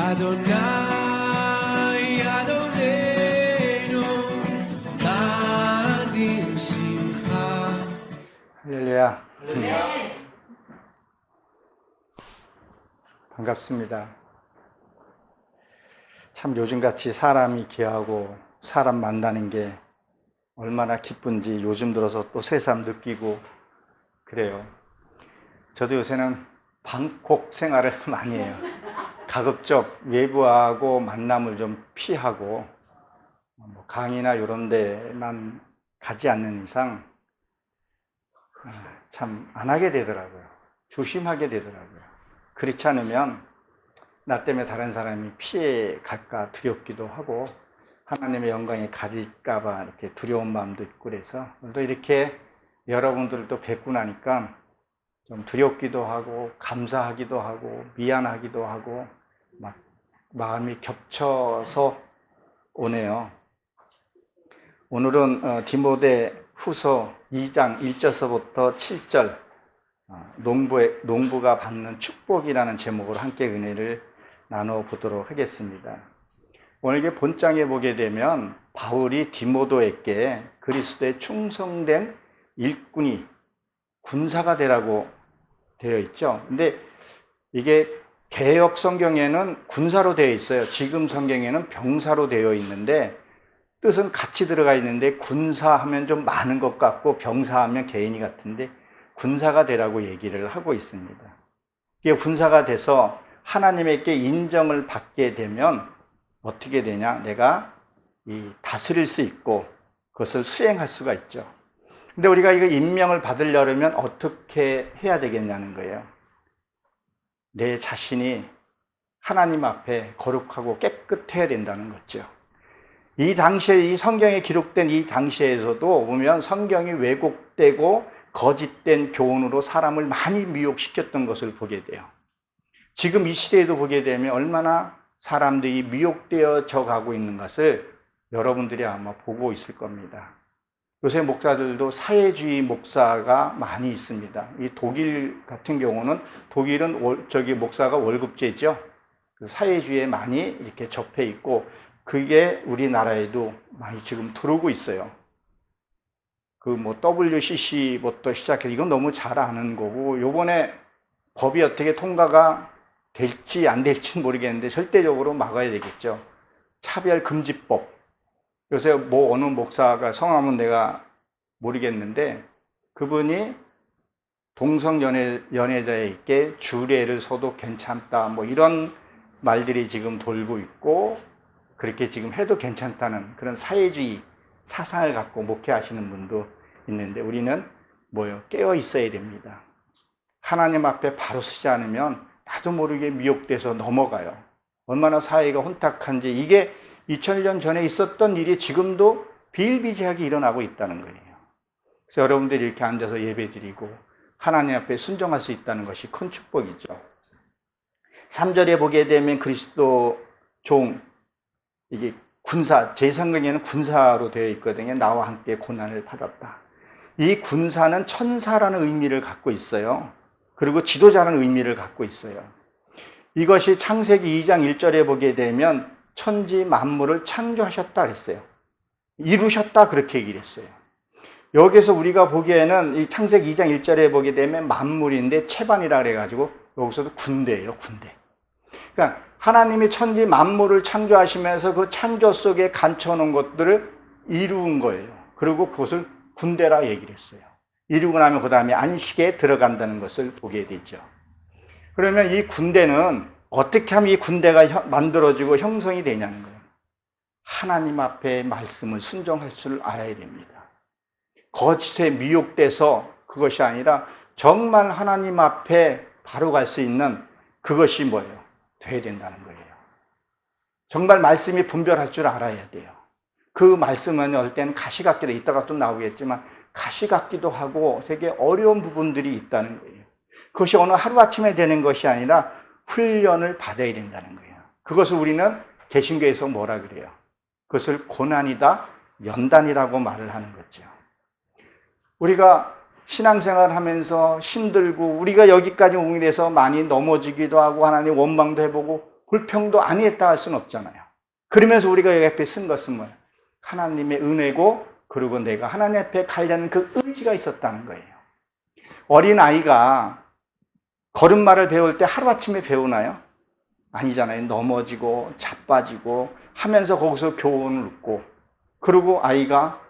Adonai Adonenu Nadim Simcha. 할렐루야. 반갑습니다. 참 요즘같이 사람이 귀하고 사람 만나는 게 얼마나 기쁜지 요즘 들어서 또 새삼 느끼고 그래요. 저도 요새는 방콕 생활을 많이 해요. 가급적 외부하고 만남을 좀 피하고 강의나 이런 데만 가지 않는 이상 참 안 하게 되더라고요. 조심하게 되더라고요. 그렇지 않으면 나 때문에 다른 사람이 피해 갈까 두렵기도 하고 하나님의 영광이 가릴까 봐 이렇게 두려운 마음도 있고 그래서 오늘도 이렇게 여러분들을 또 뵙고 나니까 좀 두렵기도 하고 감사하기도 하고 미안하기도 하고 막 마음이 겹쳐서 오네요. 오늘은 디모데 후서 2장 1절서부터 7절 농부가 받는 축복이라는 제목으로 함께 은혜를 나눠보도록 하겠습니다. 오늘 이게 본장에 보게 되면 바울이 디모데에게 그리스도에 충성된 일꾼이 군사가 되라고 되어 있죠. 근데 이게 개역 성경에는 군사로 되어 있어요. 지금 성경에는 병사로 되어 있는데 뜻은 같이 들어가 있는데 군사하면 좀 많은 것 같고 병사하면 개인이 같은데 군사가 되라고 얘기를 하고 있습니다. 이게 군사가 돼서 하나님에게 인정을 받게 되면 어떻게 되냐? 내가 다스릴 수 있고 그것을 수행할 수가 있죠. 근데 우리가 이거 임명을 받으려면 어떻게 해야 되겠냐는 거예요. 내 자신이 하나님 앞에 거룩하고 깨끗해야 된다는 거죠. 이 당시에 이 성경에 기록된 이 당시에서도 보면 성경이 왜곡되고 거짓된 교훈으로 사람을 많이 미혹시켰던 것을 보게 돼요. 지금 이 시대에도 보게 되면 얼마나 사람들이 미혹되어져 가고 있는 것을 여러분들이 아마 보고 있을 겁니다. 요새 목사들도 사회주의 목사가 많이 있습니다. 이 독일 같은 경우는 독일은 목사가 월급제죠. 사회주의에 많이 이렇게 접해 있고 그게 우리나라에도 많이 지금 들어오고 있어요. WCC부터 시작해서 이건 너무 잘 아는 거고 요번에 법이 어떻게 통과가 될지 안 될지는 모르겠는데 절대적으로 막아야 되겠죠. 차별금지법. 요새 어느 목사가 성함은 내가 모르겠는데 그분이 동성연애자에게 주례를 서도 괜찮다 이런 말들이 지금 돌고 있고 그렇게 지금 해도 괜찮다는 그런 사회주의 사상을 갖고 목회하시는 분도 있는데 우리는 깨어 있어야 됩니다. 하나님 앞에 바로 서지 않으면 나도 모르게 미혹돼서 넘어가요. 얼마나 사회가 혼탁한지 이게 2000년 전에 있었던 일이 지금도 비일비재하게 일어나고 있다는 거예요. 그래서 여러분들이 이렇게 앉아서 예배드리고 하나님 앞에 순종할 수 있다는 것이 큰 축복이죠. 3절에 보게 되면 그리스도 종 이게 군사, 제 성경에는 군사로 되어 있거든요. 나와 함께 고난을 받았다. 이 군사는 천사라는 의미를 갖고 있어요. 그리고 지도자라는 의미를 갖고 있어요. 이것이 창세기 2장 1절에 보게 되면 천지 만물을 창조하셨다 그랬어요. 이루셨다 그렇게 얘기를 했어요. 여기서 우리가 보기에는 이 창세기 2장 1절에 보게 되면 만물인데 채반이라 그래가지고 여기서도 군대예요, 군대. 그러니까 하나님이 천지 만물을 창조하시면서 그 창조 속에 감춰놓은 것들을 이루은 거예요. 그리고 그것을 군대라 얘기를 했어요. 이루고 나면 그 다음에 안식에 들어간다는 것을 보게 되죠. 그러면 이 군대는 어떻게 하면 이 군대가 만들어지고 형성이 되냐는 거예요. 하나님 앞에 말씀을 순종할 줄 알아야 됩니다. 거짓에 미혹돼서 그것이 아니라 정말 하나님 앞에 바로 갈 수 있는 그것이 뭐예요? 돼야 된다는 거예요. 정말 말씀이 분별할 줄 알아야 돼요. 그 말씀은 어떨 때는 가시 같기도 이따가 또 나오겠지만 가시 같기도 하고 되게 어려운 부분들이 있다는 거예요. 그것이 어느 하루아침에 되는 것이 아니라 훈련을 받아야 된다는 거예요. 그것을 우리는 개신교에서 뭐라 그래요? 그것을 고난이다, 연단이라고 말을 하는 거죠. 우리가 신앙생활을 하면서 힘들고 우리가 여기까지 오게 돼서 많이 넘어지기도 하고 하나님 원망도 해보고 불평도 아니했다 할 수는 없잖아요. 그러면서 우리가 여기 앞에 쓴 것은 뭐예요? 하나님의 은혜고, 그리고 내가 하나님 앞에 가려는 그 의지가 있었다는 거예요. 어린아이가 걸음마를 배울 때 하루아침에 배우나요? 아니잖아요. 넘어지고 자빠지고 하면서 거기서 교훈을 얻고, 그리고 아이가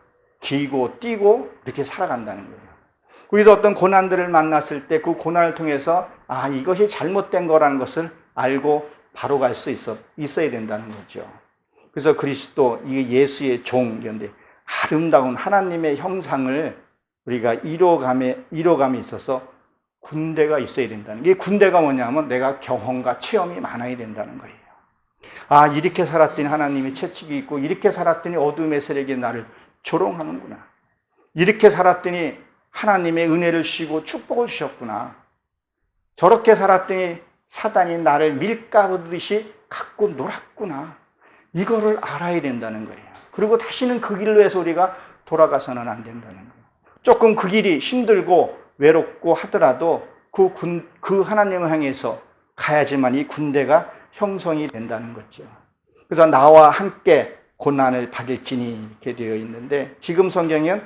기고 뛰고 이렇게 살아간다는 거예요. 그래서 어떤 고난들을 만났을 때 그 고난을 통해서 이것이 잘못된 거라는 것을 알고 바로 갈 수 있어야 된다는 거죠. 그래서 그리스도, 이게 예수의 종인데 아름다운 하나님의 형상을 우리가 이뤄감에 있어서 군대가 있어야 된다는, 이게 군대가 뭐냐면 내가 경험과 체험이 많아야 된다는 거예요. 이렇게 살았더니 하나님의 채찍이 있고, 이렇게 살았더니 어둠의 세력이 나를 조롱하는구나, 이렇게 살았더니 하나님의 은혜를 주시고 축복을 주셨구나, 저렇게 살았더니 사단이 나를 밀가부듯이 갖고 놀았구나, 이거를 알아야 된다는 거예요. 그리고 다시는 그 길로 해서 우리가 돌아가서는 안 된다는 거예요. 조금 그 길이 힘들고 외롭고 하더라도 그 하나님을 향해서 가야지만 이 군대가 형성이 된다는 거죠. 그래서 나와 함께 고난을 받을지니 이렇게 되어 있는데, 지금 성경에는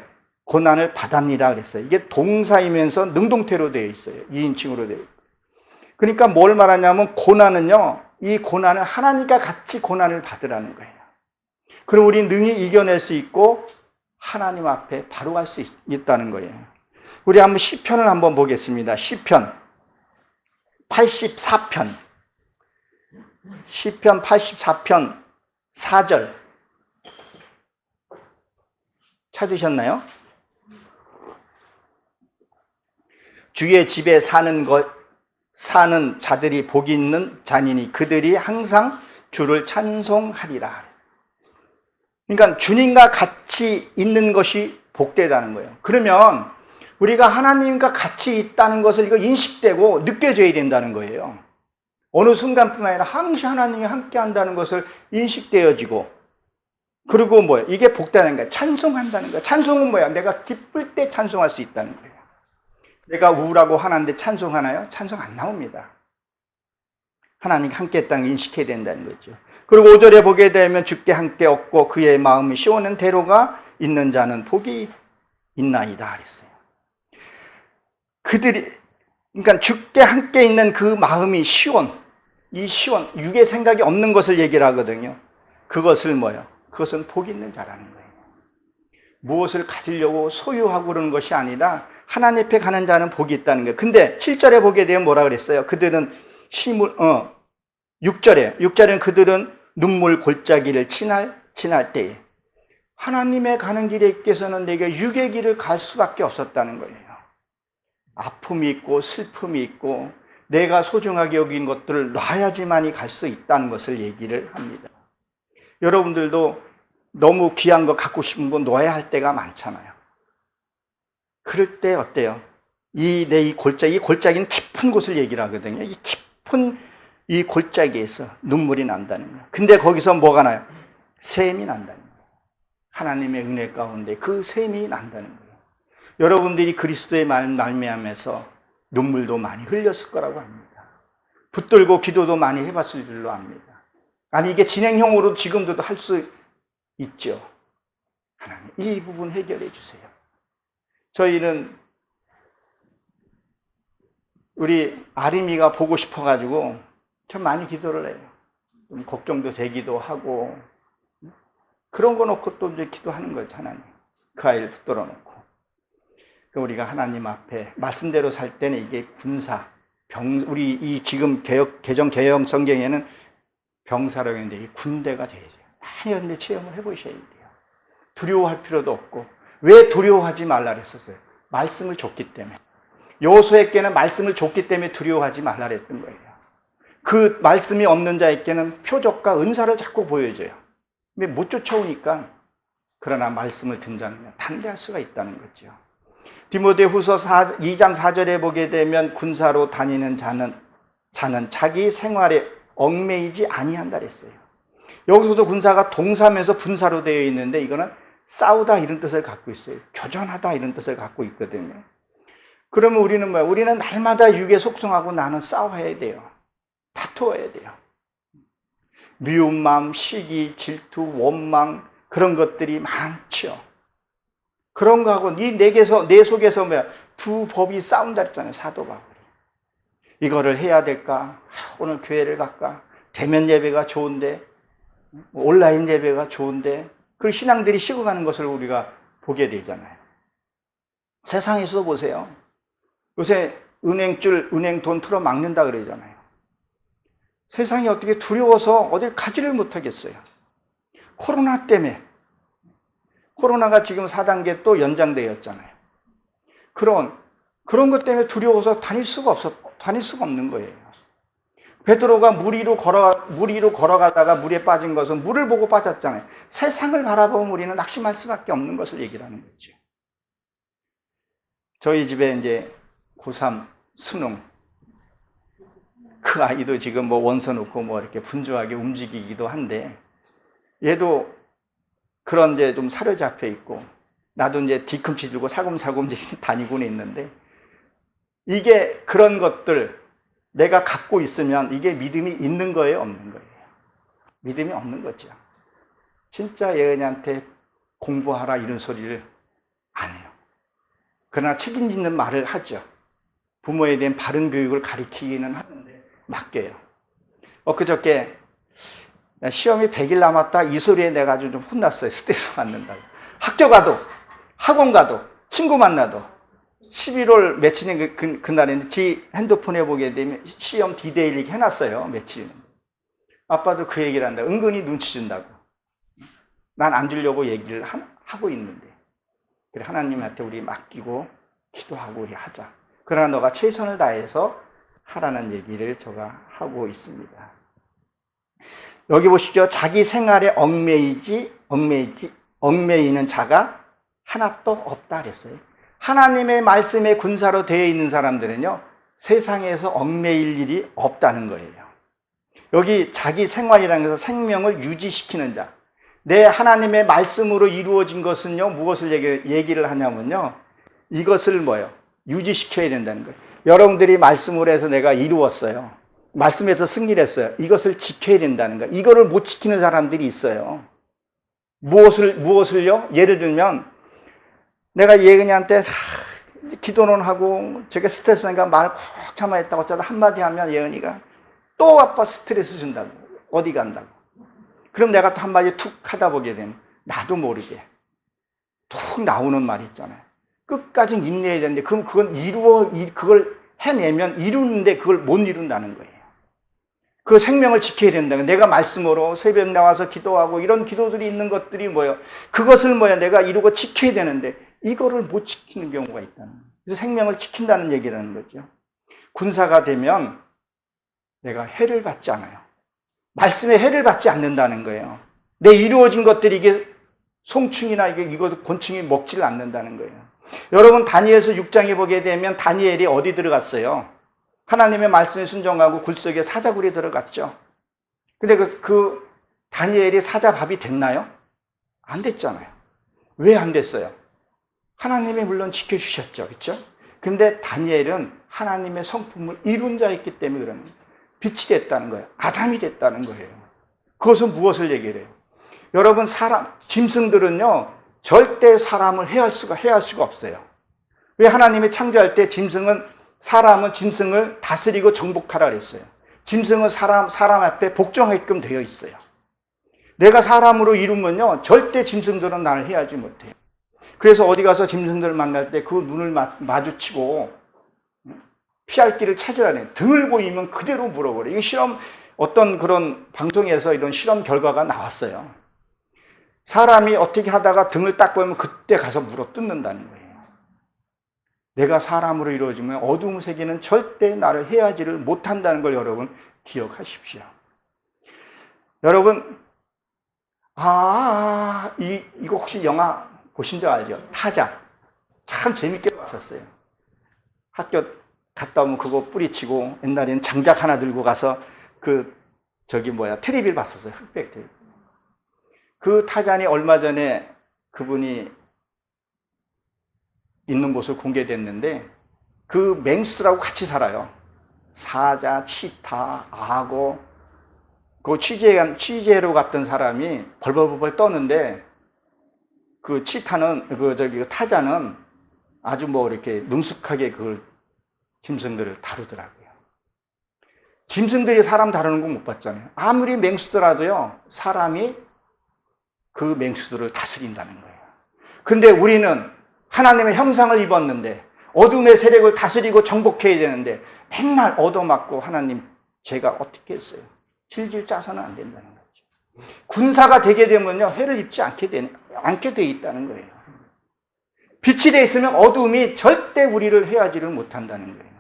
고난을 받았니라 그랬어요. 이게 동사이면서 능동태로 되어 있어요. 2인칭으로 되어 있고. 그러니까 뭘 말하냐면, 고난은요, 이 고난을 하나님과 같이 고난을 받으라는 거예요. 그럼 우리는 능히 이겨낼 수 있고 하나님 앞에 바로 갈 수 있다는 거예요. 우리 한번 시편을 한번 보겠습니다. 시편 84편. 시편 84편 4절. 찾으셨나요? 주의 집에 사는 자들이 복이 있는 자니니 그들이 항상 주를 찬송하리라. 그러니까 주님과 같이 있는 것이 복되다는 거예요. 그러면 우리가 하나님과 같이 있다는 것을 이거 인식되고 느껴져야 된다는 거예요. 어느 순간뿐만 아니라 항시 하나님이 함께 한다는 것을 인식되어지고, 그리고 뭐예요? 이게 복되다는 거예요. 찬송한다는 거예요. 찬송은 뭐야? 내가 기쁠 때 찬송할 수 있다는 거예요. 내가 우울하고 화났는데 찬송하나요? 찬송 안 나옵니다. 하나님 함께 했다는 걸 인식해야 된다는 거죠. 그리고 5절에 보게 되면 주께 함께 얻고 그의 마음이 시원한 대로가 있는 자는 복이 있나이다 그랬어요. 그러니까 주께 함께 있는 그 마음이 이 시원, 육의 생각이 없는 것을 얘기를 하거든요. 그것을 뭐예요? 그것은 복 있는 자라는 거예요. 무엇을 가지려고 소유하고 그러는 것이 아니라 하나님 앞에 가는 자는 복이 있다는 거예요. 근데 7절에 보게 되면 뭐라 그랬어요? 그들은 6절에는 그들은 눈물 골짜기를 지날 때에 하나님의 가는 길에 있게서는 내가 육의 길을 갈 수밖에 없었다는 거예요. 아픔이 있고 슬픔이 있고 내가 소중하게 여긴 것들을 놔야지만이 갈 수 있다는 것을 얘기를 합니다. 여러분들도 너무 귀한 거 갖고 싶은 거 놓아야 할 때가 많잖아요. 그럴 때 어때요? 이 골짜기는 깊은 곳을 얘기를 하거든요. 이 깊은 이 골짜기에서 눈물이 난다는 거예요. 근데 거기서 뭐가 나요? 샘이 난다는 거예요. 하나님의 은혜 가운데 그 샘이 난다는 거예요. 여러분들이 그리스도의 말미암아서 눈물도 많이 흘렸을 거라고 합니다. 붙들고 기도도 많이 해봤을 줄로 압니다. 아니, 이게 진행형으로 지금도 할 수 있죠. 하나님, 이 부분 해결해 주세요. 저희는 우리 아림이가 보고 싶어가지고 참 많이 기도를 해요. 좀 걱정도 되기도 하고, 그런 거 놓고 또 이제 기도하는 거죠, 하나님. 그 아이를 붙들어 놓고. 우리가 하나님 앞에 말씀대로 살 때는 이게 우리 이 지금 개정 성경에는 병사라고 했는데 이 군대가 돼야죠. 많이 근데 체험을 해보셔야 돼요. 두려워할 필요도 없고. 왜 두려워하지 말라 그랬었어요? 말씀을 줬기 때문에. 여호수아에게는 말씀을 줬기 때문에 두려워하지 말라 그랬던 거예요. 그 말씀이 없는 자에게는 표적과 은사를 자꾸 보여줘요. 근데 못 쫓아오니까, 그러나 말씀을 듣는 자는 담대할 수가 있다는 거죠. 디모데후서 2장 4절에 보게 되면 군사로 다니는 자는 자기 생활에 얽매이지 아니한다 그랬어요. 여기서도 군사가 동사면서 분사로 되어 있는데, 이거는 싸우다 이런 뜻을 갖고 있어요. 교전하다 이런 뜻을 갖고 있거든요. 그러면 우리는 뭐야? 우리는 날마다 육에 속성하고 나는 싸워야 돼요. 다투어야 돼요. 미움마음, 시기, 질투, 원망 그런 것들이 많죠. 그런 거하고 내 속에서 뭐야? 두 법이 싸운다 했잖아요. 사도가. 이거를 해야 될까? 오늘 교회를 갈까? 대면 예배가 좋은데, 온라인 예배가 좋은데, 그 신앙들이 식어가는 것을 우리가 보게 되잖아요. 세상에서 보세요. 요새 은행 돈 틀어 막는다 그러잖아요. 세상이 어떻게 두려워서 어딜 가지를 못하겠어요. 코로나 때문에. 코로나가 지금 4단계 또 연장되었잖아요. 그런 것 때문에 두려워서 다닐 수가 없는 거예요. 베드로가 물 위로 걸어가다가 물에 빠진 것은 물을 보고 빠졌잖아요. 세상을 바라보면 우리는 낙심할 수밖에 없는 것을 얘기를 하는 거죠. 저희 집에 이제 고3 수능. 그 아이도 지금 뭐 원서 놓고 뭐 이렇게 분주하게 움직이기도 한데, 얘도 그런 이제 좀 사로잡혀 있고, 나도 이제 뒤꿈치 들고 살금살금 이제 다니고는 있는데, 이게 그런 것들 내가 갖고 있으면 이게 믿음이 있는 거예요, 없는 거예요? 믿음이 없는 거죠. 진짜 예은이한테 공부하라 이런 소리를 안 해요. 그러나 책임지는 말을 하죠. 부모에 대한 바른 교육을 가르치기는 하는데 맡겨요. 엊그저께 시험이 100일 남았다 이 소리에 내가 아주 좀 혼났어요. 스트레스 받는다고. 학교 가도 학원 가도 친구 만나도 11월 며칠인 그날인데 지 핸드폰에 보게 되면 시험 디데이 이렇게 해놨어요. 며칠. 아빠도 그 얘기를 한다. 은근히 눈치 준다고. 난 안 주려고 얘기를 하고 있는데. 그래, 하나님한테 우리 맡기고 기도하고 우리 하자. 그러나 너가 최선을 다해서 하라는 얘기를 제가 하고 있습니다. 여기 보십시오. 자기 생활에 얽매이는 자가 하나도 없다 그랬어요. 하나님의 말씀의 군사로 되어 있는 사람들은요, 세상에서 얽매일 일이 없다는 거예요. 여기 자기 생활이라는 것은 생명을 유지시키는 자. 내 하나님의 말씀으로 이루어진 것은요, 무엇을 얘기를 하냐면요, 이것을 뭐예요? 유지시켜야 된다는 거예요. 여러분들이 말씀으로 해서 내가 이루었어요. 말씀에서 승리를 했어요. 이것을 지켜야 된다는 거예요. 이거를 못 지키는 사람들이 있어요. 무엇을요? 예를 들면, 내가 예은이한테 기도는 하고, 저게 스트레스 받으니까 말을 콕 참아 했다고 어쩌다 한마디 하면 예은이가 또 아빠 스트레스 준다고. 어디 간다고. 그럼 내가 또 한마디 툭 하다 보게 되면 나도 모르게 툭 나오는 말이 있잖아요. 끝까지 인내해야 되는데, 그럼 그걸 해내면 이루는데 그걸 못 이룬다는 거예요. 그 생명을 지켜야 된다. 내가 말씀으로 새벽 나와서 기도하고 이런 기도들이 있는 것들이 뭐예요? 그것을 내가 이루고 지켜야 되는데 이거를 못 지키는 경우가 있다는 거예요. 그래서 생명을 지킨다는 얘기라는 거죠. 군사가 되면 내가 해를 받지 않아요. 말씀에 해를 받지 않는다는 거예요. 내 이루어진 것들이 이게 송충이나 이거 곤충이 먹지를 않는다는 거예요. 여러분 다니엘서 6장에 보게 되면 다니엘이 어디 들어갔어요? 하나님의 말씀에 순종하고 굴속에 사자굴에 들어갔죠. 근데 그 다니엘이 사자밥이 됐나요? 안 됐잖아요. 왜 안 됐어요? 하나님이 물론 지켜주셨죠. 그렇죠? 근데 다니엘은 하나님의 성품을 이룬 자였기 때문에 그런 거예요. 빛이 됐다는 거예요. 아담이 됐다는 거예요. 그것은 무엇을 얘기를 해요? 여러분, 짐승들은요, 절대 사람을 해할 수가 없어요. 왜 하나님이 창조할 때 사람은 짐승을 다스리고 정복하라 그랬어요. 짐승은 사람 앞에 복종하게끔 되어 있어요. 내가 사람으로 이루면요, 절대 짐승들은 나를 해하지 못해요. 그래서 어디 가서 짐승들을 만날 때 그 눈을 마주치고 피할 길을 찾으라는, 등을 보이면 그대로 물어버려요. 이 어떤 그런 방송에서 이런 실험 결과가 나왔어요. 사람이 어떻게 하다가 등을 딱 보면 그때 가서 물어 뜯는다는 거예요. 내가 사람으로 이루어지면 어두움 세계는 절대 나를 해하지를 못한다는 걸 여러분 기억하십시오. 여러분, 이거 혹시 영화 보신 적 알죠? 타자. 참 재밌게 봤었어요. 학교 갔다 오면 그거 뿌리치고, 옛날에는 장작 하나 들고 가서 트리비를 봤었어요. 흑백 트리비. 그 타잔이 얼마 전에 그분이 있는 곳을 공개됐는데, 그 맹수들하고 같이 살아요. 사자, 치타, 악어, 그 취재로 갔던 사람이 벌벌벌 떠는데 그 타자는 아주 뭐 이렇게 능숙하게 그걸 짐승들을 다루더라고요. 짐승들이 사람 다루는 거 못 봤잖아요. 아무리 맹수더라도요, 사람이 그 맹수들을 다스린다는 거예요. 근데 우리는 하나님의 형상을 입었는데 어둠의 세력을 다스리고 정복해야 되는데 맨날 얻어맞고 하나님 제가 어떻게 했어요? 질질 짜서는 안 된다는 거죠. 군사가 되게 되면요, 해를 입지 않게 돼 있다는 거예요. 빛이 돼 있으면 어둠이 절대 우리를 해하지를 못한다는 거예요.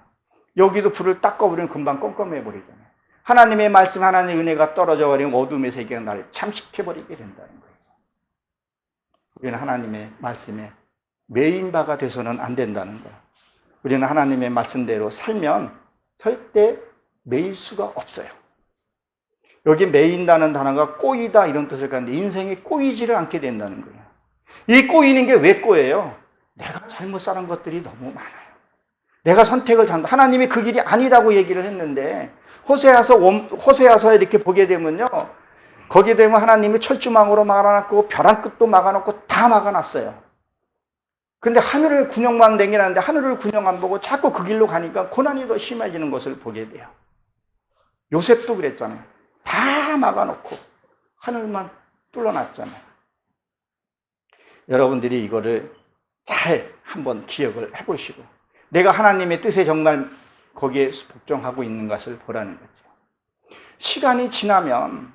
여기도 불을 딱 꺼버리면 금방 껌껌해 버리잖아요. 하나님의 말씀, 하나님의 은혜가 떨어져 버리면 어둠의 세계가 나를 잠식해버리게 된다는 거예요. 우리는 하나님의 말씀에 매인바가 돼서는 안 된다는 거예요. 우리는 하나님의 말씀대로 살면 절대 매일 수가 없어요. 여기 매인다는 단어가 꼬이다 이런 뜻을 갖는데 인생이 꼬이지를 않게 된다는 거예요. 이 꼬이는 게 왜 꼬여요? 내가 잘못 살은 것들이 너무 많아요. 내가 선택을 잘못, 하나님이 그 길이 아니라고 얘기를 했는데 호세아서 이렇게 보게 되면요, 거기에 되면 하나님이 철조망으로 막아놨고 벼랑 끝도 막아놓고 다 막아놨어요. 근데 하늘을 군영만 댕기는데 하늘을 군영 안 보고 자꾸 그 길로 가니까 고난이 더 심해지는 것을 보게 돼요. 요셉도 그랬잖아요. 다 막아놓고 하늘만 뚫어놨잖아요. 여러분들이 이거를 잘 한번 기억을 해보시고 내가 하나님의 뜻에 정말 거기에 복종하고 있는 것을 보라는 거죠. 시간이 지나면,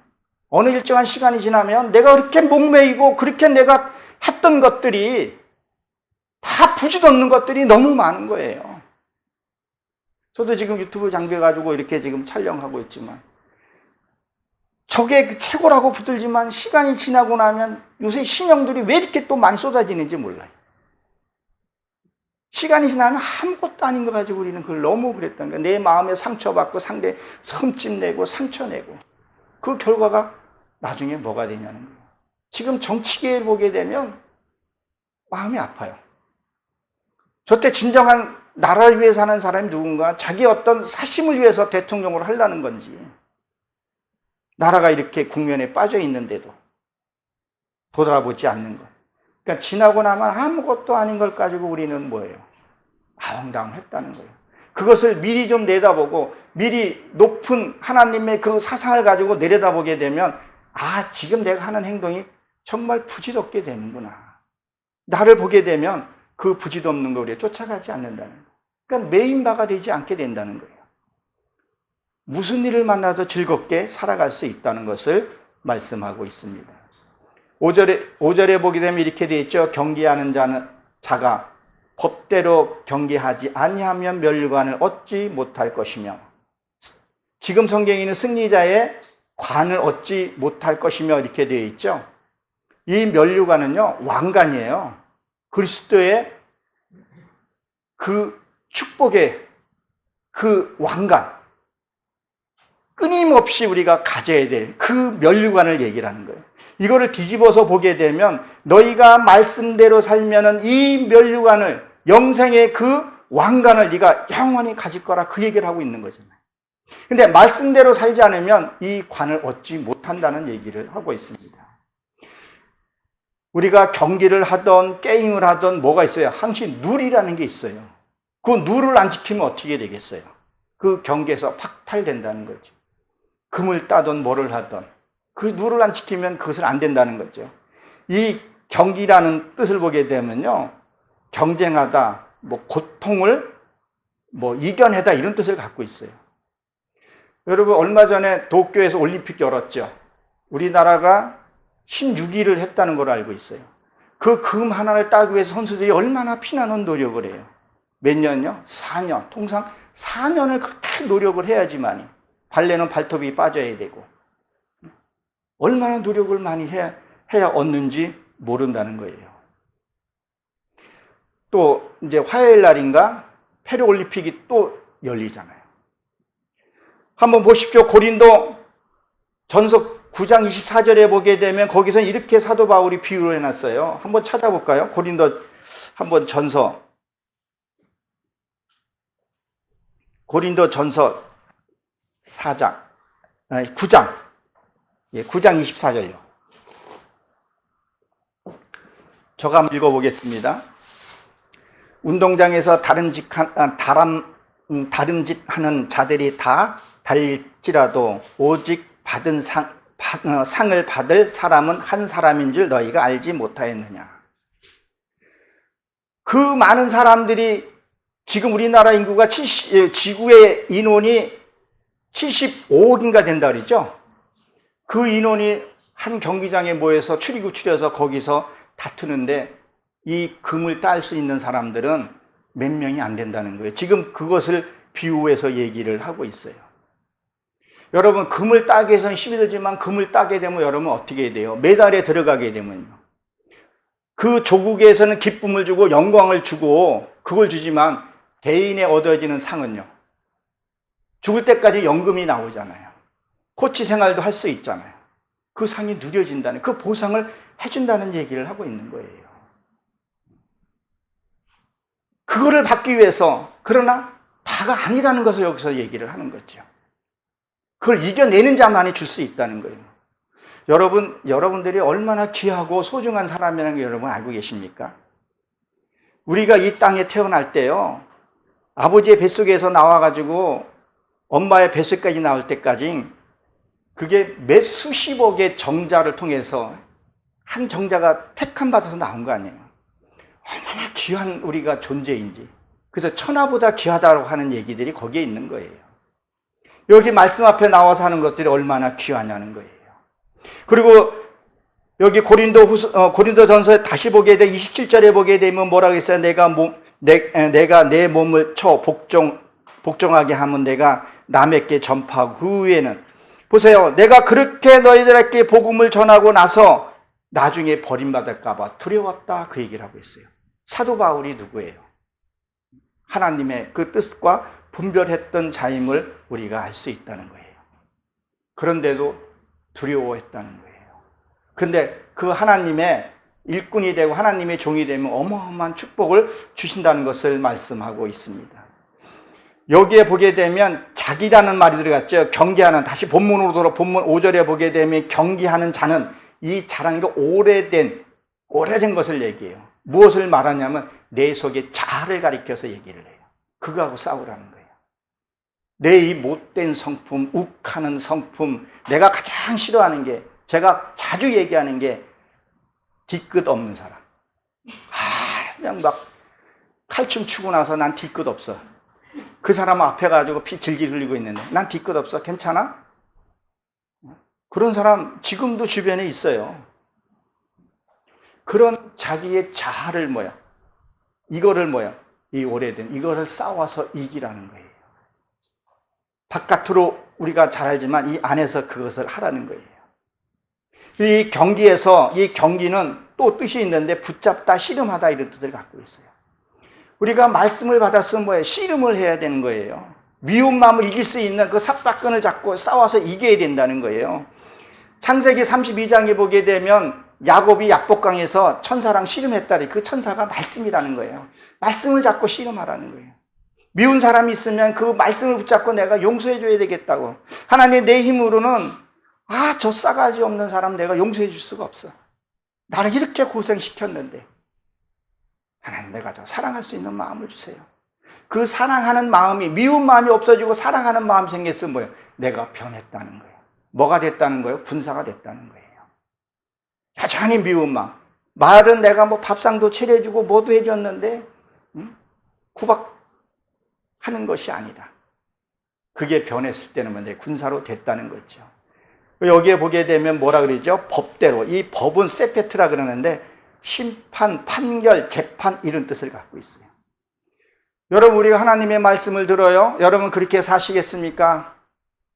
어느 일정한 시간이 지나면 내가 그렇게 목매이고 그렇게 내가 했던 것들이 다 부질없는 것들이 너무 많은 거예요. 저도 지금 유튜브 장비해가지고 이렇게 지금 촬영하고 있지만 저게 그 최고라고 붙들지만 시간이 지나고 나면 요새 신형들이 왜 이렇게 또 많이 쏟아지는지 몰라요. 시간이 지나면 아무것도 아닌 거 가지고 우리는 그걸 너무 그랬던 거예요. 내 마음에 상처받고 상대 흠집 내고 상처 내고 그 결과가 나중에 뭐가 되냐는 거예요. 지금 정치계를 보게 되면 마음이 아파요. 저때 진정한 나라를 위해서 하는 사람이 누군가 자기 어떤 사심을 위해서 대통령을 하려는 건지 나라가 이렇게 국면에 빠져 있는데도 돌아보지 않는 것. 그러니까 지나고 나면 아무것도 아닌 걸 가지고 우리는 뭐예요? 아웅다웅했다는 거예요. 그것을 미리 좀 내다보고 미리 높은 하나님의 그 사상을 가지고 내려다보게 되면 지금 내가 하는 행동이 정말 부질없게 되는구나. 나를 보게 되면 그 부지도 없는 거 우리가 쫓아가지 않는다는 거예요. 그러니까 메인바가 되지 않게 된다는 거예요. 무슨 일을 만나도 즐겁게 살아갈 수 있다는 것을 말씀하고 있습니다. 5절에 보게 되면 이렇게 되어 있죠. 경계하는 자가 법대로 경계하지 아니하면 멸관을 얻지 못할 것이며, 지금 성경에 있는 승리자의 관을 얻지 못할 것이며 이렇게 되어 있죠. 이 면류관은요, 왕관이에요. 그리스도의 그 축복의 그 왕관, 끊임없이 우리가 가져야 될 그 면류관을 얘기를 하는 거예요. 이거를 뒤집어서 보게 되면 너희가 말씀대로 살면은 이 면류관을, 영생의 그 왕관을 네가 영원히 가질 거라, 그 얘기를 하고 있는 거잖아요. 근데 말씀대로 살지 않으면 이 관을 얻지 못한다는 얘기를 하고 있습니다. 우리가 경기를 하던 게임을 하던 뭐가 있어요? 항상 룰이라는 게 있어요. 그 룰을 안 지키면 어떻게 되겠어요? 그 경기에서 박탈된다는 거죠. 금을 따던 뭐를 하던 그 룰을 안 지키면 그것은 안 된다는 거죠. 이 경기라는 뜻을 보게 되면요, 경쟁하다, 뭐 고통을 뭐 이겨내다 이런 뜻을 갖고 있어요. 여러분 얼마 전에 도쿄에서 올림픽 열었죠. 우리나라가 16위를 했다는 걸 알고 있어요. 그 금 하나를 따기 위해서 선수들이 얼마나 피나는 노력을 해요. 몇 년요? 4년. 통상 4년을 그렇게 노력을 해야지만, 발레는 발톱이 빠져야 되고 얼마나 노력을 많이 해야 얻는지 모른다는 거예요. 또 이제 화요일 날인가 페르올림픽이 또 열리잖아요. 한번 보십시오. 고린도 전서 9장 24절에 보게 되면 거기서 이렇게 사도 바울이 비유를 해놨어요. 한번 찾아볼까요? 고린도 한번 전서 9장 예, 9장 24절요. 저가 한번 읽어보겠습니다. 운동장에서 다른 짓 하는 자들이 다 달릴지라도 오직 받은 상을 받을 사람은 한 사람인 줄 너희가 알지 못하였느냐. 그 많은 사람들이 지금 우리나라 인구가 지구의 인원이 75억인가 된다 그랬죠. 그 인원이 한 경기장에 모여서 추리고 거기서 다투는데 이 금을 딸 수 있는 사람들은 몇 명이 안 된다는 거예요. 지금 그것을 비유해서 얘기를 하고 있어요. 여러분, 금을 따기 위해서는 힘이 들지만 금을 따게 되면 여러분 어떻게 돼요? 메달에 들어가게 되면요. 그 조국에서는 기쁨을 주고 영광을 주고 그걸 주지만 개인에 얻어지는 상은요. 죽을 때까지 연금이 나오잖아요. 코치 생활도 할 수 있잖아요. 그 상이 누려진다는, 그 보상을 해준다는 얘기를 하고 있는 거예요. 그거를 받기 위해서, 그러나 다가 아니라는 것을 여기서 얘기를 하는 거죠. 그걸 이겨내는 자만이 줄 수 있다는 거예요. 여러분들이 얼마나 귀하고 소중한 사람이라는 걸 여러분 알고 계십니까? 우리가 이 땅에 태어날 때요, 아버지의 뱃속에서 나와가지고 엄마의 뱃속까지 나올 때까지 그게 몇 수십억의 정자를 통해서 한 정자가 택함 받아서 나온 거 아니에요. 얼마나 귀한 우리가 존재인지. 그래서 천하보다 귀하다고 하는 얘기들이 거기에 있는 거예요. 여기 말씀 앞에 나와서 하는 것들이 얼마나 귀하냐는 거예요. 그리고 여기 고린도전서에 다시 보게 돼 27절에 보게 되면 뭐라고 했어요? 내가 내 몸을 쳐 복종하게 하면 내가 남에게 전파하고 그 후에는 보세요. 내가 그렇게 너희들에게 복음을 전하고 나서 나중에 버림받을까 봐 두려웠다, 그 얘기를 하고 있어요. 사도 바울이 누구예요? 하나님의 그 뜻과 분별했던 자임을 우리가 알 수 있다는 거예요. 그런데도 두려워했다는 거예요. 근데 그 하나님의 일꾼이 되고 하나님의 종이 되면 어마어마한 축복을 주신다는 것을 말씀하고 있습니다. 여기에 보게 되면 자기라는 말이 들어갔죠. 경계하는, 다시 본문으로 돌아 본문 5절에 보게 되면 경계하는 자는, 이 자라는 게 오래된 것을 얘기해요. 무엇을 말하냐면 내 속에 자아를 가리켜서 얘기를 해요. 그거하고 싸우라는 거예요. 내 이 못된 성품, 욱하는 성품, 내가 가장 싫어하는 게, 제가 자주 얘기하는 게 뒤끝 없는 사람. 그냥 막 칼춤 추고 나서 난 뒤끝 없어. 그 사람 앞에 가지고 피 질질 흘리고 있는데 난 뒤끝 없어. 괜찮아? 그런 사람 지금도 주변에 있어요. 그런 자기의 자아를 이 오래된 이거를 싸워서 이기라는 거예요. 바깥으로 우리가 잘 알지만 이 안에서 그것을 하라는 거예요. 이 경기는 또 뜻이 있는데 붙잡다, 씨름하다 이런 뜻을 갖고 있어요. 우리가 말씀을 받았으면 뭐예요? 씨름을 해야 되는 거예요. 미운 마음을 이길 수 있는 그 삽박근을 잡고 싸워서 이겨야 된다는 거예요. 창세기 32장에 보게 되면 야곱이 약복강에서 천사랑 씨름했다니, 그 천사가 말씀이라는 거예요. 말씀을 잡고 씨름하라는 거예요. 미운 사람이 있으면 그 말씀을 붙잡고 내가 용서해 줘야 되겠다고. 하나님, 내 힘으로는 저 싸가지 없는 사람 내가 용서해 줄 수가 없어. 나를 이렇게 고생시켰는데 하나님, 내가 더 사랑할 수 있는 마음을 주세요. 그 사랑하는 마음이, 미운 마음이 없어지고 사랑하는 마음이 생겼으면 뭐예요? 내가 변했다는 거예요. 뭐가 됐다는 거예요? 군사가 됐다는 거예요. 여전히 미운 마음. 말은 내가 밥상도 차려주고 뭐도 해줬는데 구박하는 것이 아니라 그게 변했을 때는 내 군사로 됐다는 거죠. 여기에 보게 되면 뭐라 그러죠? 법대로. 이 법은 세페트라 그러는데 심판, 판결, 재판 이런 뜻을 갖고 있어요. 여러분, 우리가 하나님의 말씀을 들어요. 여러분 그렇게 사시겠습니까?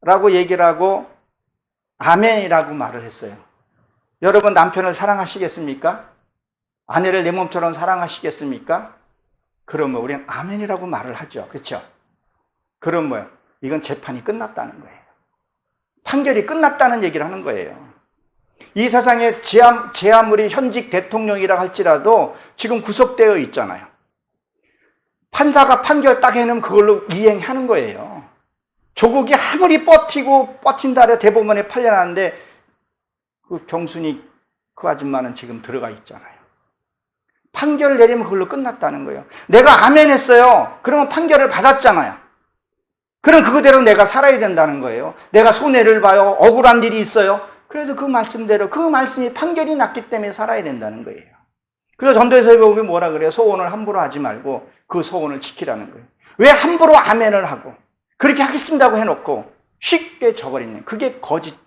라고 얘기를 하고 아멘이라고 말을 했어요. 여러분 남편을 사랑하시겠습니까? 아내를 내 몸처럼 사랑하시겠습니까? 그러면 우리는 아멘이라고 말을 하죠. 그렇죠? 그럼 뭐예요? 이건 재판이 끝났다는 거예요. 판결이 끝났다는 얘기를 하는 거예요. 이 세상에 제 아무리 현직 대통령이라 할지라도 지금 구속되어 있잖아요. 판사가 판결 딱 해놓으면 그걸로 이행하는 거예요. 조국이 아무리 버틴다 해도 대법원에 팔려나는데 그 경순이 그 아줌마는 지금 들어가 있잖아요. 판결을 내리면 그걸로 끝났다는 거예요. 내가 아멘 했어요. 그러면 판결을 받았잖아요. 그럼 그거대로 내가 살아야 된다는 거예요. 내가 손해를 봐요. 억울한 일이 있어요. 그래도 그 말씀대로 그 말씀이 판결이 났기 때문에 살아야 된다는 거예요. 그래서 전도서에 보면 뭐라 그래요? 소원을 함부로 하지 말고 그 소원을 지키라는 거예요. 왜 함부로 아멘을 하고 그렇게 하겠습니다고 해놓고 쉽게 저버리는, 그게 거짓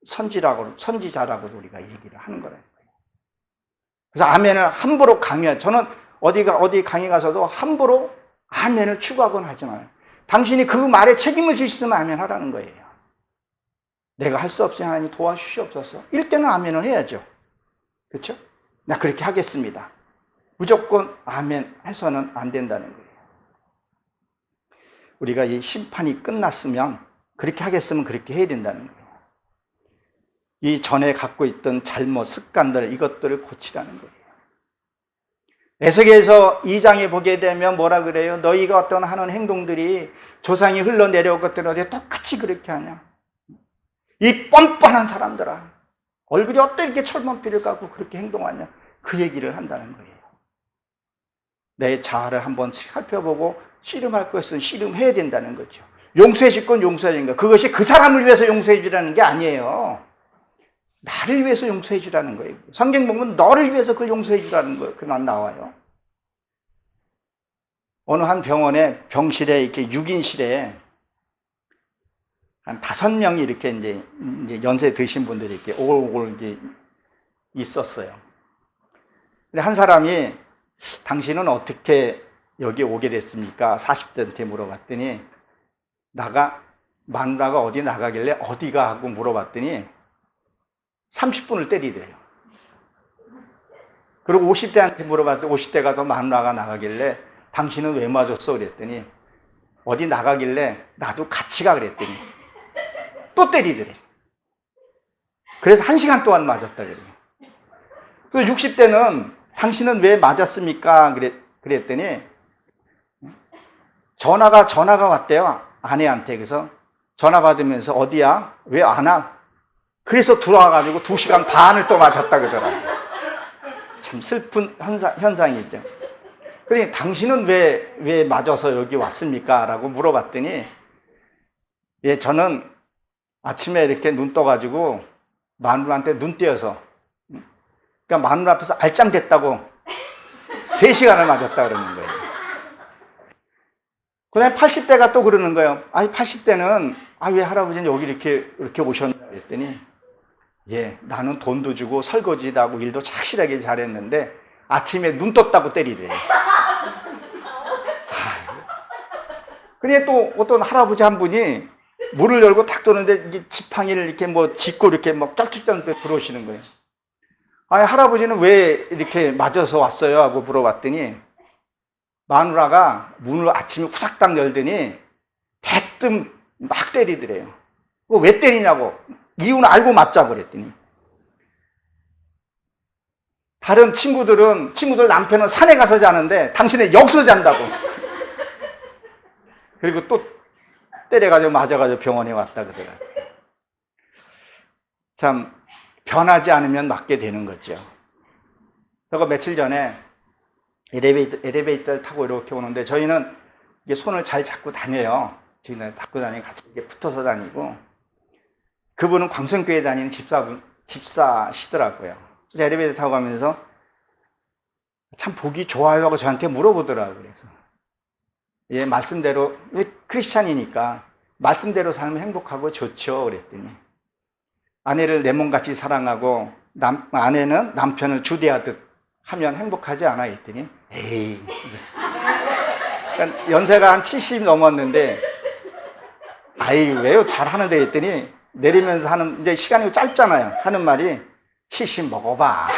선지자라고도 우리가 얘기를 하는 거예요. 그래서 아멘을 함부로 강요해. 저는 어디 강의 가서도 함부로 아멘을 추구하곤 하지 마요. 당신이 그 말에 책임을 지시면 아멘 하라는 거예요. 내가 할 수 없으니 하나님 도와주시옵소서. 이럴 때는 아멘을 해야죠. 그렇죠? 나 그렇게 하겠습니다. 무조건 아멘 해서는 안 된다는 거예요. 우리가 이 심판이 끝났으면 그렇게 하겠으면 그렇게 해야 된다는 거예요. 이 전에 갖고 있던 잘못, 습관들, 이것들을 고치라는 거예요. 에스겔서 2장에 보게 되면 뭐라 그래요? 너희가 어떤 하는 행동들이 조상이 흘러내려온 것들을 어디 똑같이 그렇게 하냐? 이 뻔뻔한 사람들아, 얼굴이 어떻게 이렇게 철문피를 갖고 그렇게 행동하냐? 그 얘기를 한다는 거예요. 내 자아를 한번 살펴보고 씨름할 것은 씨름해야 된다는 거죠. 용서해 줄 건 용서해 주는 거. 그것이 그 사람을 위해서 용서해 주라는 게 아니에요. 나를 위해서 용서해 주라는 거예요. 성경 보면 너를 위해서 그걸 용서해 주라는 거예요. 그만 나와요. 어느 한 병원에 병실에 이렇게 6인실에 한 5명이 이렇게 이제 연세 드신 분들이 이렇게 오골오골 이제 있었어요. 근데 한 사람이 당신은 어떻게 여기 오게 됐습니까? 40대한테 물어봤더니 마누라가 어디 나가길래 어디가 하고 물어봤더니 30분을 때리대요. 그리고 50대한테 물어봤더니 50대가 더 마누라가 나가길래 당신은 왜 맞았어? 그랬더니 어디 나가길래 나도 같이 가 그랬더니 또 때리더래. 그래서 1시간 동안 맞았다 그래요. 그래서 60대는 당신은 왜 맞았습니까? 그랬더니 전화가 왔대요. 아내한테. 그래서 전화 받으면서 어디야? 왜 안 와? 그래서 들어와가지고 2시간 반을 또 맞았다 그러더라고요. 참 슬픈 현상이죠. 그러니 당신은 왜 맞아서 여기 왔습니까? 라고 물어봤더니 예, 저는 아침에 이렇게 눈 떠가지고 마누라한테 눈 띄어서, 그러니까 마누라 앞에서 알짱댔다고 3시간을 맞았다 그러는 거예요. 그 다음에 80대가 또 그러는 거예요. 아니 80대는 왜 할아버지는 여기 이렇게 오셨나 그랬더니 예, 나는 돈도 주고 설거지도 하고 일도 착실하게 잘했는데 아침에 눈 떴다고 때리대요. 근데 또 어떤 할아버지 한 분이 문을 열고 탁 도는데 지팡이를 이렇게 짚고 이렇게 쩔뚝쩔뚝 들어오시는 거예요. 아니 할아버지는 왜 이렇게 맞아서 왔어요? 하고 물어봤더니 마누라가 문을 아침에 후닥닥 열더니 대뜸 막 때리더래요. 왜 때리냐고. 이유는 알고 맞자고 그랬더니 다른 친구들 남편은 산에 가서 자는데 당신은 여기서 잔다고. 그리고 또 때려가지고 맞아가지고 병원에 왔다 그러더라고요. 참 변하지 않으면 맞게 되는 거죠. 제가 며칠 전에 엘리베이터를 타고 이렇게 오는데 저희는 이게 손을 잘 잡고 다녀요. 지금 잡고 다니고 같이 이렇게 붙어서 다니고, 그분은 광성교회 다니는 집사시더라고요. 엘리베이터 타고 가면서 참 보기 좋아요 하고 저한테 물어보더라고요. 그래서 예, 말씀대로, 크리스찬이니까 말씀대로 살면 행복하고 좋죠. 그랬더니 아내를 내 몸같이 사랑하고 아내는 남편을 주대하듯 하면 행복하지 않아? 했더니 에이, 그러니까 연세가 한 70 넘었는데 아이 왜요? 잘하는데 했더니 내리면서 하는, 이제 시간이 짧잖아요. 하는 말이 70 먹어봐.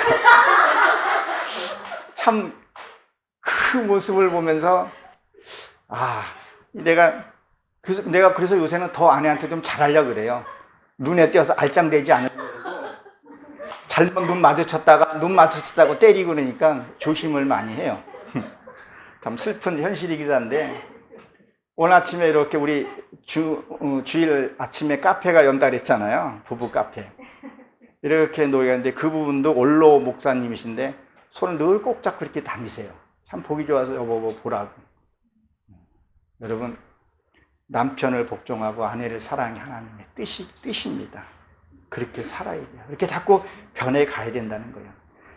참 그 모습을 보면서 내가 그래서 요새는 더 아내한테 좀 잘하려고 그래요. 눈에 띄어서 알짱대지 않으려고. 잘못 눈 마주쳤다고 때리고 그러니까 조심을 많이 해요. 참 슬픈 현실이기도 한데, 오늘 아침에 이렇게 우리 주일 아침에 카페가 연다 그랬잖아요. 부부 카페. 이렇게 놓이는데 그 부분도 원로 목사님이신데 손을 늘 꼭 잡고 이렇게 다니세요. 참 보기 좋아서 여보 보라고. 여러분, 남편을 복종하고 아내를 사랑이 하나님의 뜻입니다. 그렇게 살아야 돼요. 이렇게 자꾸 변해 가야 된다는 거예요.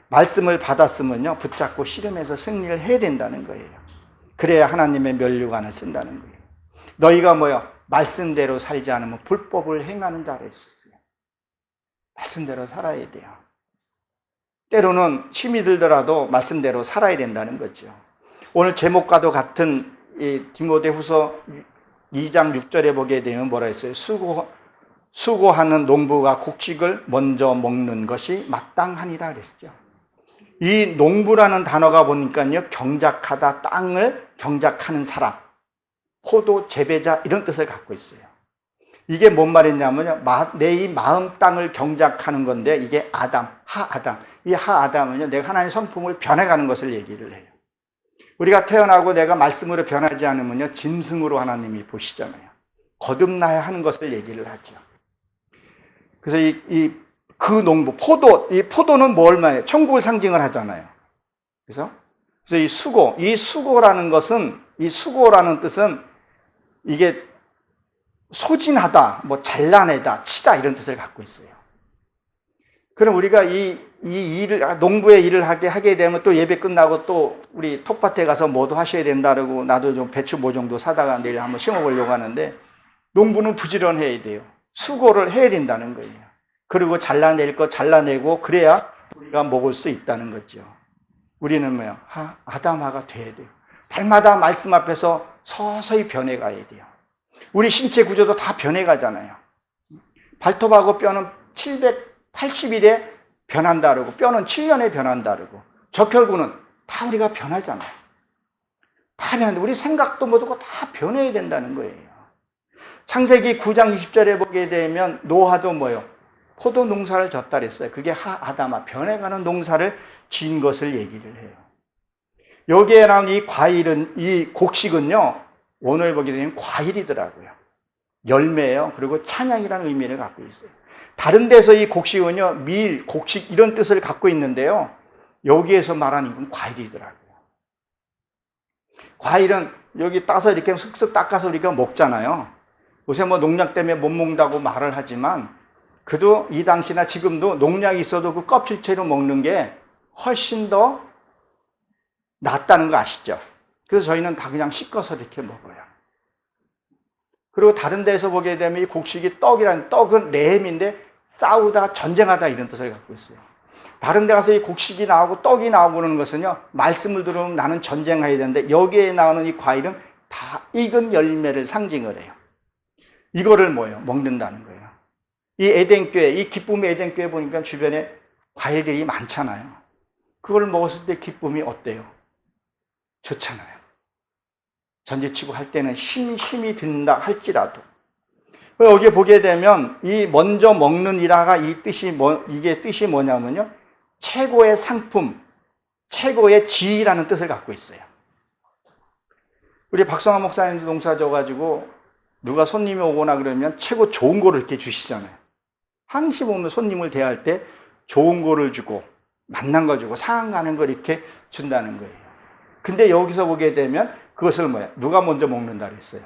말씀을 받았으면요, 붙잡고 씨름해서 승리를 해야 된다는 거예요. 그래야 하나님의 면류관을 쓴다는 거예요. 너희가 뭐요? 말씀대로 살지 않으면 불법을 행하는 자라 했었어요. 말씀대로 살아야 돼요. 때로는 힘이 들더라도 말씀대로 살아야 된다는 거죠. 오늘 제목과도 같은 이 디모데후서 2장 6절에 보게 되면 뭐라 했어요? 수고하는 농부가 곡식을 먼저 먹는 것이 마땅하니라 그랬죠. 이 농부라는 단어가 보니까요, 경작하다, 땅을 경작하는 사람, 포도 재배자 이런 뜻을 갖고 있어요. 이게 뭔 말이냐면요, 내 이 마음 땅을 경작하는 건데 이게 아담, 하아담. 이 하아담은요, 내가 하나님의 성품을 변해가는 것을 얘기를 해요. 우리가 태어나고 내가 말씀으로 변하지 않으면요, 짐승으로 하나님이 보시잖아요. 거듭나야 하는 것을 얘기를 하죠. 그래서 그 농부, 이 포도는 뭘 말해요? 천국을 상징을 하잖아요. 그래서 이 수고라는 것은, 이 수고라는 뜻은 이게 소진하다, 뭐 잘라내다, 치다 이런 뜻을 갖고 있어요. 그럼 우리가 이 일을, 농부의 일을 하게 되면 또 예배 끝나고 또 우리 텃밭에 가서 뭐도 하셔야 된다고 나도 좀 배추 모종도 사다가 내일 한번 심어보려고 하는데 농부는 부지런해야 돼요. 수고를 해야 된다는 거예요. 그리고 잘라낼 거 잘라내고 그래야 우리가 먹을 수 있다는 거죠. 우리는 뭐요? 아담화가 돼야 돼요. 날마다 말씀 앞에서 서서히 변해가야 돼요. 우리 신체 구조도 다 변해가잖아요. 발톱하고 뼈는 780일에 변한다 그러고 뼈는 7년에 변한다 그러고 적혈구는 다 우리가 변하잖아요. 다 변하는데 우리 생각도 모두 다 변해야 된다는 거예요. 창세기 9장 20절에 보게 되면 노아도 뭐요? 포도 농사를 졌다 그랬어요. 그게 아담아, 변해가는 농사를 지은 것을 얘기를 해요. 여기에 나온 이 과일은, 이 곡식은요, 오늘 보게 되면 과일이더라고요. 열매예요. 그리고 찬양이라는 의미를 갖고 있어요. 다른 데서 이 곡식은요, 밀, 곡식 이런 뜻을 갖고 있는데요, 여기에서 말하는 이건 과일이더라고요. 과일은 여기 따서 이렇게 쓱쓱 닦아서 우리가 먹잖아요. 요새 뭐 농약 때문에 못 먹는다고 말을 하지만 그도 이 당시나 지금도 농약이 있어도 그 껍질째로 먹는 게 훨씬 더 낫다는 거 아시죠? 그래서 저희는 다 그냥 씻어서 이렇게 먹어요. 그리고 다른 데서 보게 되면 이 곡식이 떡은 레헴인데 싸우다, 전쟁하다 이런 뜻을 갖고 있어요. 다른 데 가서 이 곡식이 나오고 떡이 나오는 것은요, 말씀을 들으면 나는 전쟁해야 되는데 여기에 나오는 이 과일은 다 익은 열매를 상징을 해요. 이거를 뭐예요? 먹는다는 거예요. 이 에덴교회, 이 기쁨의 에덴교회 보니까 주변에 과일들이 많잖아요. 그걸 먹었을 때 기쁨이 어때요? 좋잖아요. 전제치고 할 때는 힘이 든다 할지라도. 여기에 보게 되면 이 먼저 먹는 이라가 이게 뜻이 뭐냐면요, 최고의 상품, 최고의 지위라는 뜻을 갖고 있어요. 우리 박성환 목사님도 농사 져가지고 누가 손님이 오거나 그러면 최고 좋은 거를 이렇게 주시잖아요. 항시 보면 손님을 대할 때 좋은 거를 주고 맛난 거 주고 상한 가는 걸 이렇게 준다는 거예요. 근데 여기서 보게 되면 그것을 뭐야? 누가 먼저 먹는다 그랬어요?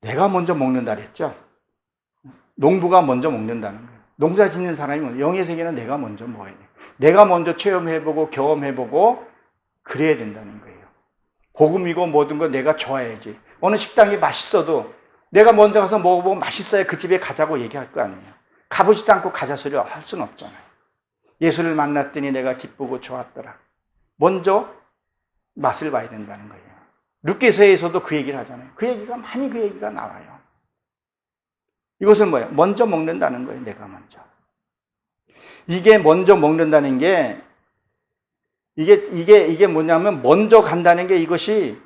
내가 먼저 먹는다 그랬죠? 농부가 먼저 먹는다는 거예요. 농사 짓는 사람이 영의 세계는 내가 먼저 먹어야 돼요. 내가 먼저 체험해보고 경험해보고 그래야 된다는 거예요. 복음이고 모든 거 내가 좋아야지. 어느 식당이 맛있어도 내가 먼저 가서 먹어보고 맛있어야 그 집에 가자고 얘기할 거 아니에요. 가보지도 않고 가자 소리 할 수는 없잖아요. 예수를 만났더니 내가 기쁘고 좋았더라. 먼저 맛을 봐야 된다는 거예요. 룻게서에서도 그 얘기를 하잖아요. 그 얘기가 나와요. 이것은 뭐예요? 먼저 먹는다는 거예요. 내가 먼저. 이게 먼저 먹는다는 게 이게 뭐냐면 먼저 간다는 게 이것이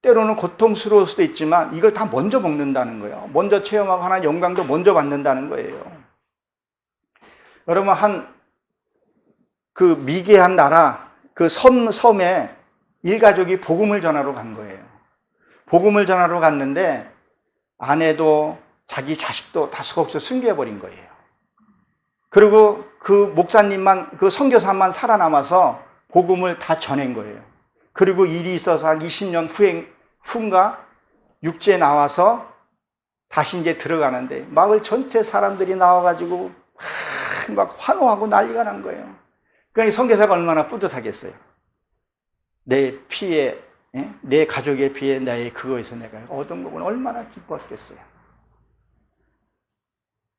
때로는 고통스러울 수도 있지만 이걸 다 먼저 먹는다는 거예요. 먼저 체험하고 하나님 영광도 먼저 받는다는 거예요. 여러분 그 미개한 나라 그 섬에 일가족이 복음을 전하러 간 거예요. 복음을 전하러 갔는데 아내도 자기 자식도 다 수고없이 숨겨버린 거예요. 그리고 그 목사님만, 그 선교사만 살아남아서 복음을 다 전한 거예요. 그리고 일이 있어서 한 20년 후인가 육지에 나와서 다시 이제 들어가는데 마을 전체 사람들이 나와가지고 막 환호하고 난리가 난 거예요. 그러니까 선교사가 얼마나 뿌듯하겠어요. 내 피에, 내 가족의 피에 나의 그거에서 내가 얻은 거는 얼마나 기뻤겠어요.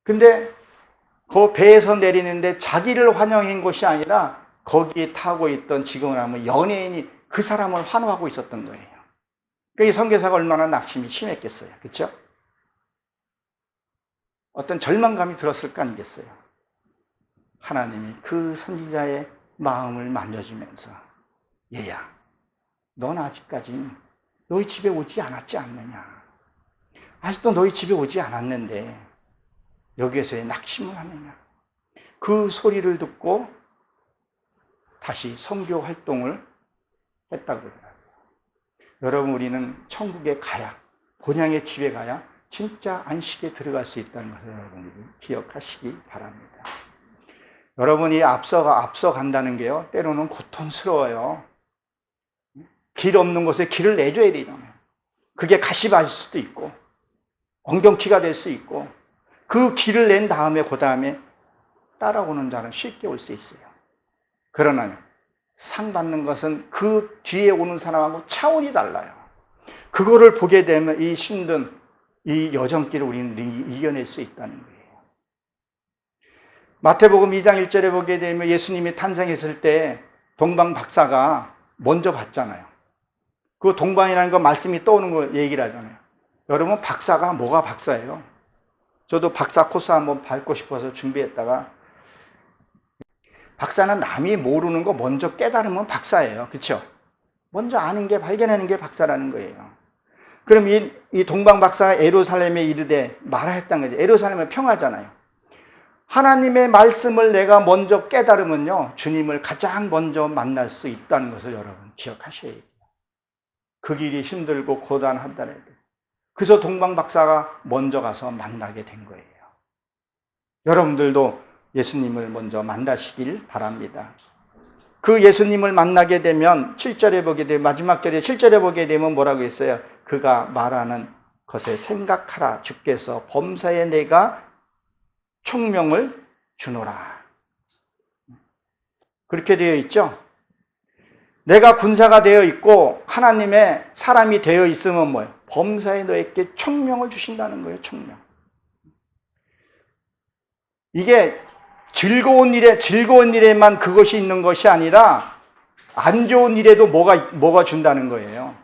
근데 그 배에서 내리는데 자기를 환영한 것이 아니라 거기에 타고 있던 지금을 하면 연예인이 그 사람을 환호하고 있었던 거예요. 그러니까 이 선교사가 얼마나 낙심이 심했겠어요. 그렇죠? 어떤 절망감이 들었을 거 아니겠어요. 하나님이 그 선지자의 마음을 만져주면서 얘야, 넌 아직까지 너희 집에 오지 않았지 않느냐. 아직도 너희 집에 오지 않았는데 여기에서 왜 낙심을 하느냐. 그 소리를 듣고 다시 선교 활동을 했다고 그러더라고요. 여러분, 우리는 천국에 가야, 본향의 집에 가야 진짜 안식에 들어갈 수 있다는 것을 여러분이 기억하시기 바랍니다. 여러분이 앞서 간다는 게요, 때로는 고통스러워요. 길 없는 곳에 길을 내줘야 되잖아요. 그게 가시밭일 수도 있고 엉겅퀴가 될 수 있고, 그 길을 낸 다음에 그 다음에 따라오는 자는 쉽게 올 수 있어요. 그러나 상 받는 것은 그 뒤에 오는 사람하고 차원이 달라요. 그거를 보게 되면 이 힘든 이 여정길을 우리는 이겨낼 수 있다는 거예요. 마태복음 2장 1절에 보게 되면 예수님이 탄생했을 때 동방 박사가 먼저 봤잖아요. 그 동방이라는 거 말씀이 떠오는 거 얘기를 하잖아요. 여러분, 박사가 뭐가 박사예요? 저도 박사 코스 한번 밟고 싶어서 준비했다가, 박사는 남이 모르는 거 먼저 깨달으면 박사예요. 그렇죠? 먼저 아는 게, 발견하는 게 박사라는 거예요. 그럼 이 동방 박사가 예루살렘에 이르되 말하였다는 거죠. 예루살렘은 평화잖아요. 하나님의 말씀을 내가 먼저 깨달으면요, 주님을 가장 먼저 만날 수 있다는 것을 여러분 기억하셔야 돼요. 그 길이 힘들고 고단하다는 거예요. 그래서 동방 박사가 먼저 가서 만나게 된 거예요. 여러분들도 예수님을 먼저 만나시길 바랍니다. 그 예수님을 만나게 되면 7절에 보게 되면, 마지막 절에 7절에 보게 되면 뭐라고 했어요? 그가 말하는 것에 생각하라. 주께서 범사에 내가 총명을 주노라. 그렇게 되어 있죠? 내가 군사가 되어 있고 하나님의 사람이 되어 있으면 뭐예요? 범사에 너에게 총명을 주신다는 거예요. 총명. 이게 즐거운 일에만 그것이 있는 것이 아니라 안 좋은 일에도 뭐가 준다는 거예요.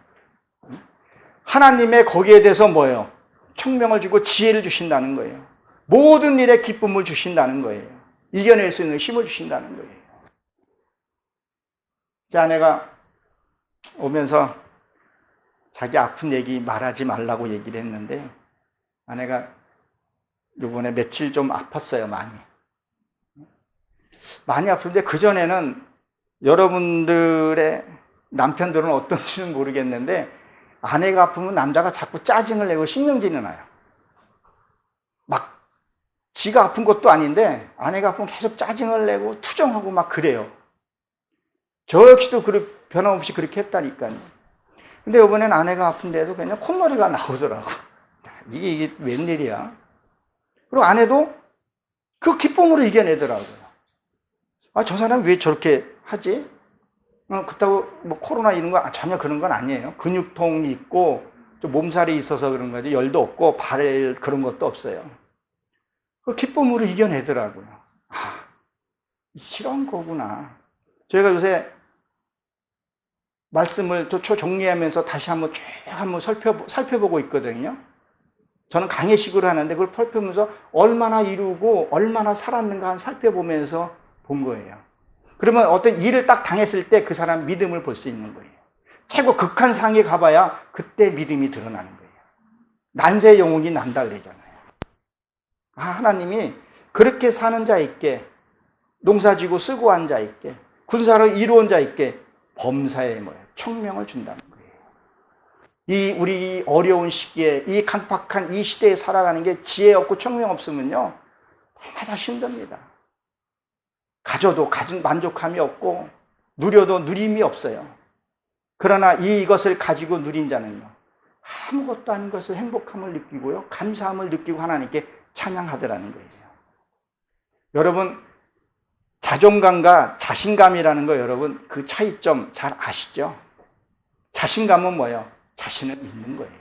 하나님의 거기에 대해서 뭐예요? 총명을 주고 지혜를 주신다는 거예요. 모든 일에 기쁨을 주신다는 거예요. 이겨낼 수 있는 힘을 주신다는 거예요. 제 아내가 오면서 자기 아픈 얘기 말하지 말라고 얘기를 했는데, 아내가 이번에 며칠 좀 아팠어요. 많이 아픈데, 그전에는 여러분들의 남편들은 어떤지는 모르겠는데, 아내가 아프면 남자가 자꾸 짜증을 내고 신경질이 나요. 막 지가 아픈 것도 아닌데 아내가 아프면 계속 짜증을 내고 투정하고 막 그래요. 저 역시도 변함없이 그렇게 했다니까요. 근데 이번엔 아내가 아픈데도 그냥 콧노래가 나오더라고. 이게 웬일이야? 그리고 아내도 그 기쁨으로 이겨내더라고요. 아, 저 사람 왜 저렇게 하지? 그렇다고 뭐 코로나 이런 거 전혀 그런 건 아니에요. 근육통이 있고 좀 몸살이 있어서 그런 거지, 열도 없고 발 그런 것도 없어요. 그 기쁨으로 이겨내더라고요. 아, 이런 거구나. 저희가 요새 말씀을 정리하면서 다시 한번 쭉 한번 살펴보고 있거든요. 저는 강의식으로 하는데 그걸 살펴보면서 얼마나 이루고 얼마나 살았는가 살펴보면서 본 거예요. 그러면 어떤 일을 딱 당했을 때 그 사람 믿음을 볼 수 있는 거예요. 최고 극한 상에 가봐야 그때 믿음이 드러나는 거예요. 난세 영웅이 난다 그러잖아요. 아, 하나님이 그렇게 사는 자 있게, 농사지고 수고한 자 있게, 군사를 이루온 자 있게 범사에 총명을 준다는 거예요. 이 우리 어려운 시기에 이 강팍한 이 시대에 살아가는 게 지혜 없고 청명 없으면요 날마다 힘듭니다. 가져도 가진 만족함이 없고 누려도 누림이 없어요. 그러나 이것을 가지고 누린 자는요 아무것도 아닌 것을 행복함을 느끼고요 감사함을 느끼고 하나님께 찬양하더라는 거예요. 여러분 자존감과 자신감이라는 거 여러분 그 차이점 잘 아시죠? 자신감은 뭐예요? 자신을 믿는 거예요.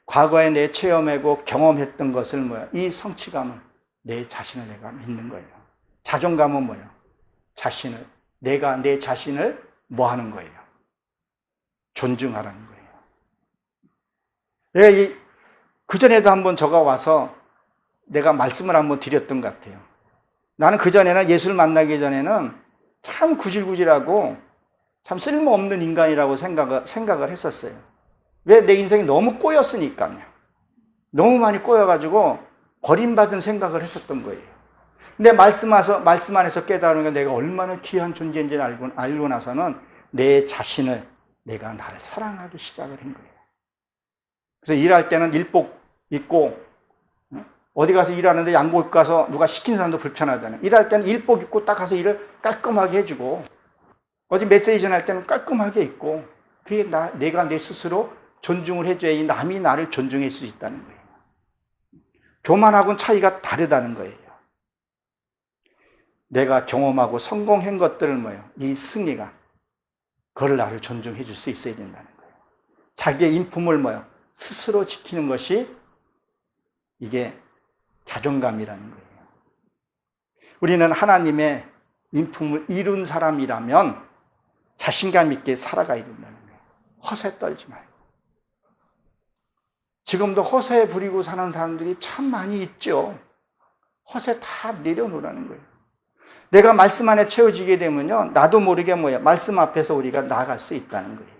과거에 내 체험하고 경험했던 것을 뭐예요? 이 성취감은 내 자신을 내가 믿는 거예요. 자존감은 뭐예요? 내가 내 자신을 뭐 하는 거예요? 존중하라는 거예요. 내가 그전에도 한번 저가 와서 내가 말씀을 한번 드렸던 것 같아요. 나는 그전에는 예수를 만나기 전에는 참 구질구질하고 참 쓸모없는 인간이라고 생각을 했었어요. 왜? 내 인생이 너무 꼬였으니까요. 너무 많이 꼬여가지고 버림받은 생각을 했었던 거예요. 근데 말씀 안에서 깨달은 게 내가 얼마나 귀한 존재인지 알고 나서는 내 자신을 내가 나를 사랑하기 시작을 한 거예요. 그래서 일할 때는 일복 입고 어디 가서 일하는데 양복 입고 가서 누가 시킨 사람도 불편하잖아요. 일할 때는 일복 입고 딱 가서 일을 깔끔하게 해주고 어디 메시지 전할 때는 깔끔하게 입고 그게 내가 내 스스로 존중을 해줘야 남이 나를 존중할 수 있다는 거예요. 교만하고는 차이가 다르다는 거예요. 내가 경험하고 성공한 것들을 뭐예요? 이 승리가 그걸 나를 존중해 줄 수 있어야 된다는 거예요. 자기의 인품을 뭐예요? 스스로 지키는 것이 이게 자존감이라는 거예요. 우리는 하나님의 인품을 이룬 사람이라면 자신감 있게 살아가야 된다는 거예요. 허세 떨지 말고. 지금도 허세 부리고 사는 사람들이 참 많이 있죠. 허세 다 내려놓으라는 거예요. 내가 말씀 안에 채워지게 되면요 나도 모르게 뭐예요? 말씀 앞에서 우리가 나아갈 수 있다는 거예요.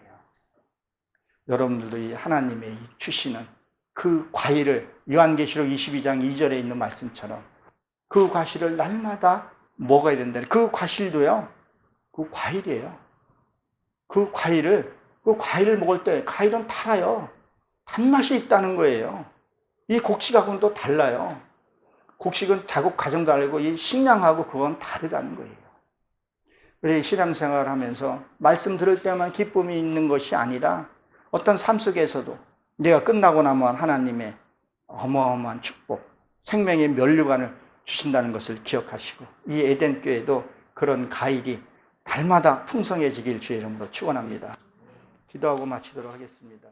여러분들도 이 하나님의 주시는 그 과일을 요한계시록 22장 2절에 있는 말씀처럼 그 과실을 날마다 먹어야 된다는 그 과실도요 그 과일이에요. 그 과일을 먹을 때 과일은 달아요. 단맛이 있다는 거예요. 이 곡식하고는 또 달라요. 곡식은 자국 과정 다르고 이 식량하고 그건 다르다는 거예요. 우리 신앙생활을 하면서 말씀 들을 때만 기쁨이 있는 것이 아니라 어떤 삶 속에서도 내가 끝나고 나면 하나님의 어마어마한 축복, 생명의 면류관을 주신다는 것을 기억하시고 이 에덴교회도 그런 과일이 날마다 풍성해지길 주의 이름으로 축원합니다. 기도하고 마치도록 하겠습니다.